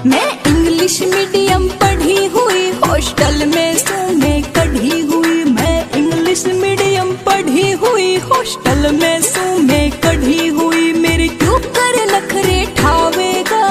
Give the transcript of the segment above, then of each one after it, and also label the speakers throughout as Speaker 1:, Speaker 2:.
Speaker 1: मैं English medium पढ़ी हुई, हॉस्टल में सू में कढ़ी हुई। मैं इंग्लिश मीडियम पढ़ी हुई, हॉस्टल में सू में कढ़ी हुई। मेरे क्यों कर नखरे ठावेगा,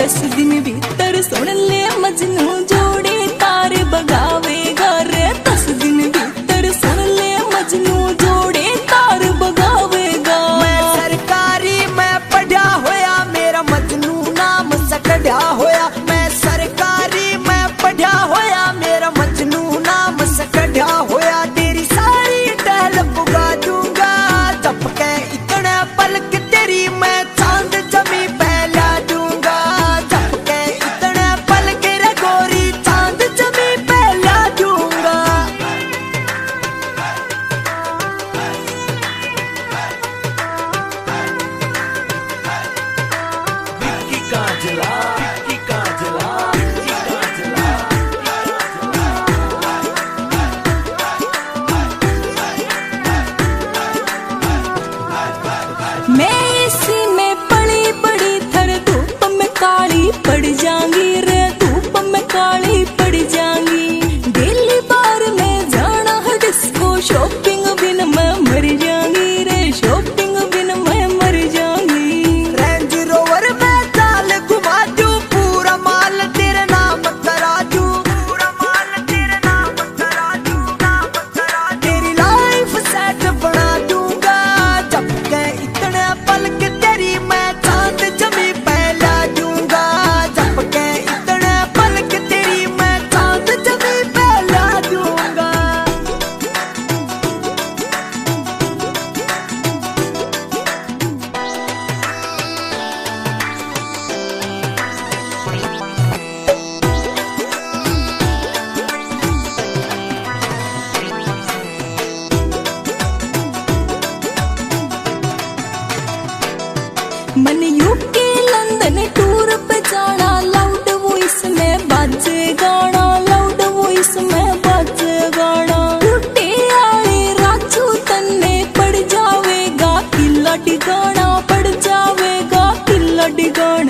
Speaker 1: 10 दिन भीतर सुन ले मजनू जोड़े तार बगावेगा रे। 10 दिन भीतर सुन ले मजनू जोड़े तार बगावेगा।
Speaker 2: मैं सरकारी मैं पढ़ा होया, मेरा मजनू नाम सकढ़ा होया। मैं सरकारी मैं पढ़ा होया, मेरा मजनू नाम सकढ़ा होया। तेरी सारी टहल पुगा दूंगा, झपके इतने पलक तेरी मैं चांद जमी पहला दूंगा। झपके इतने पलक रे गोरी चांद जमी पहला दूंगा।
Speaker 3: विक्की काजला, विक्की काजला, विक्की काजला।
Speaker 1: मैं इसी में पड़ी बड़ी थर, धूप में काली पड़ जाऊंगी रे। धूप में काली पड़ जाऊंगी। दिल्ली बार में जाना है डिस्को, शॉपिंग बिन मैं मर जाऊंगी रे। शॉपिंग बिन मैं मर जाऊंगी।
Speaker 2: रेंज रोवर में चाल घुमा दूं, पूरा माल तेरे नाम करा दूं। पूरा माल तेरे नाम करा दूं, नाम करा दूं। तेरी लाइफ सेट बना दूंगा, झपके इतने पलक तेरी मैं चांद जमी पहला दूंगा। झपके इतने पलक तेरी मैं चांद जमी पहला दूंगा।
Speaker 1: मन यूके लंदन टूर पे जाना, लाउड वॉइस में बाजे गाना। लाउड वॉइस में बाजे गाना। टूटे आए राजू तन्ने पड़ जावेगा किला डिगाना, पड़ जावेगा किला डिगाना।